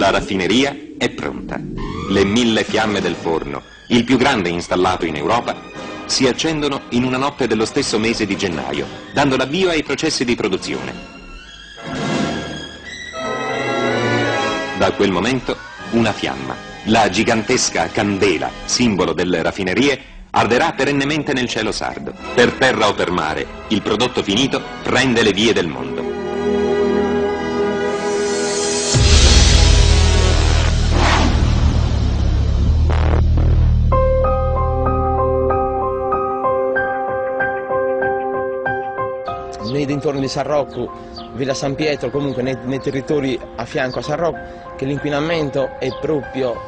La raffineria è pronta. Le 1000 fiamme del forno, il più grande installato in Europa, si accendono in una notte dello stesso mese di gennaio, dando l'avvio ai processi di produzione. Da quel momento, una fiamma, la gigantesca candela, simbolo delle raffinerie, arderà perennemente nel cielo sardo. Per terra o per mare, il prodotto finito prende le vie del mondo. Nei dintorni di San Rocco, Villa San Pietro, comunque nei territori a fianco a San Rocco, che l'inquinamento è proprio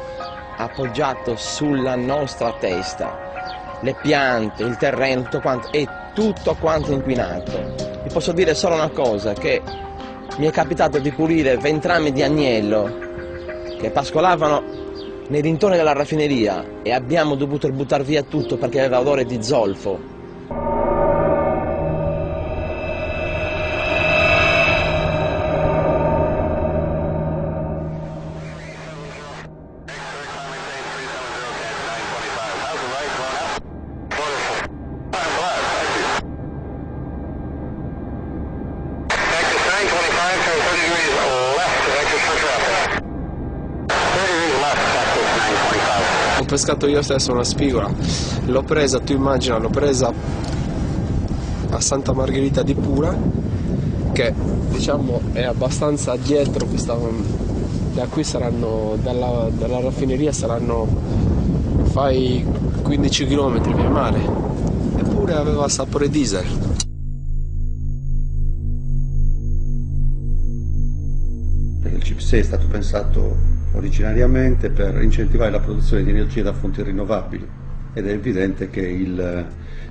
appoggiato sulla nostra testa. Le piante, il terreno, tutto quanto, è tutto quanto inquinato. Vi posso dire solo una cosa, che mi è capitato di pulire 20 rami di agnello che pascolavano nei dintorni della raffineria e abbiamo dovuto buttare via tutto perché aveva odore di zolfo. Ho pescato io stesso una spigola, l'ho presa, tu immagina, l'ho presa a Santa Margherita di Pura, che diciamo è abbastanza dietro, da qui saranno, dalla raffineria saranno, fai 15 km via mare, eppure aveva sapore diesel. Il CIP6 è stato pensato originariamente per incentivare la produzione di energia da fonti rinnovabili ed è evidente che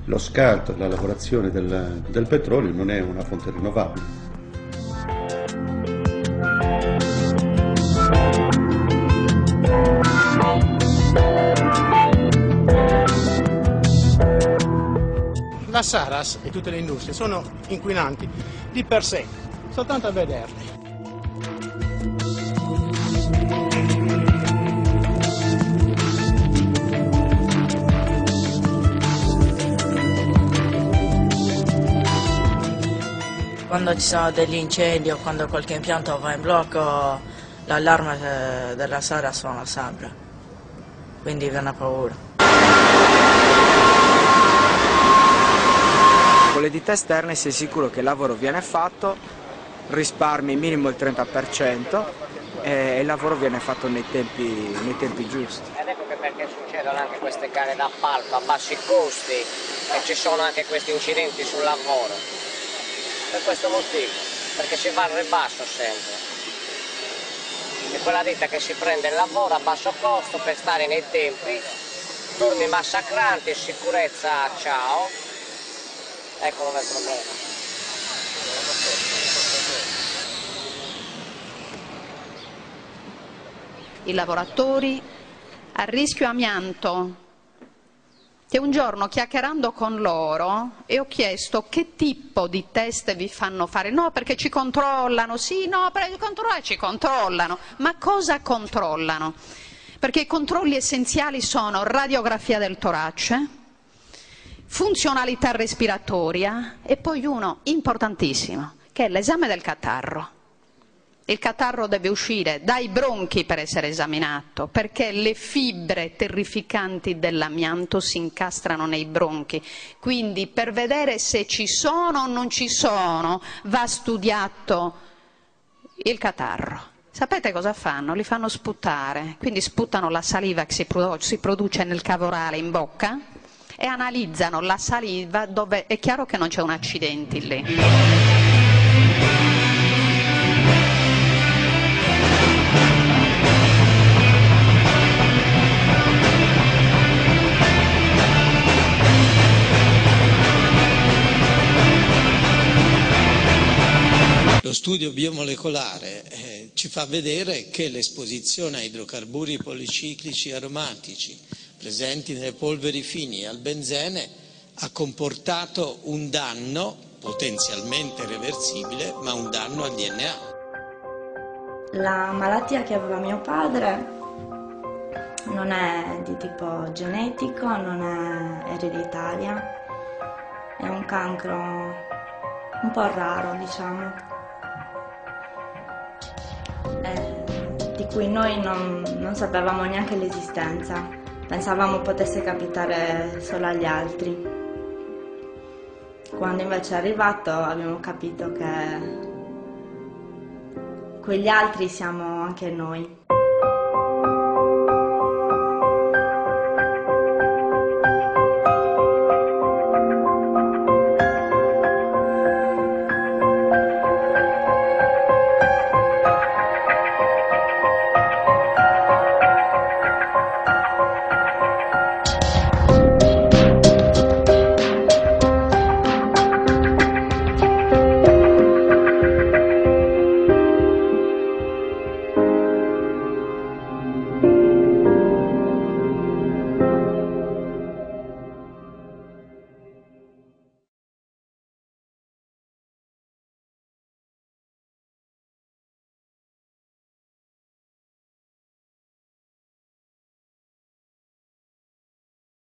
lo scarto, la lavorazione del petrolio non è una fonte rinnovabile. La Saras e tutte le industrie sono inquinanti di per sé, soltanto a vederli. Quando ci sono degli incendi o quando qualche impianto va in blocco, l'allarme della Saras suona sempre, quindi viene paura. Con le ditte esterne sei sicuro che il lavoro viene fatto, risparmi minimo il 30% e il lavoro viene fatto nei tempi giusti. Ed ecco che perché succedono anche queste gare d'appalto a bassi costi e ci sono anche questi incidenti sul lavoro. Per questo motivo, perché si va al ribasso sempre. È quella ditta che si prende il lavoro a basso costo per stare nei tempi, turni massacranti, sicurezza, ciao. Ecco dove è il problema. I lavoratori a rischio amianto, che un giorno chiacchierando con loro e ho chiesto che tipo di test vi fanno fare, no perché ci controllano, sì no perché ci controllano, ma cosa controllano? Perché i controlli essenziali sono radiografia del torace, funzionalità respiratoria e poi uno importantissimo che è l'esame del catarro. Il catarro deve uscire dai bronchi per essere esaminato, perché le fibre terrificanti dell'amianto si incastrano nei bronchi. Quindi per vedere se ci sono o non ci sono va studiato il catarro. Sapete cosa fanno? Li fanno sputare, quindi sputano la saliva che si produce nel cavo orale in bocca e analizzano la saliva dove è chiaro che non c'è un accidente lì. Lo studio biomolecolare ci fa vedere che l'esposizione a idrocarburi policiclici aromatici presenti nelle polveri fini e al benzene ha comportato un danno potenzialmente reversibile, ma un danno al DNA. La malattia che aveva mio padre non è di tipo genetico, non è ereditaria, è un cancro un po' raro, diciamo, di cui noi non sapevamo neanche l'esistenza, pensavamo potesse capitare solo agli altri. Quando invece è arrivato abbiamo capito che quegli altri siamo anche noi.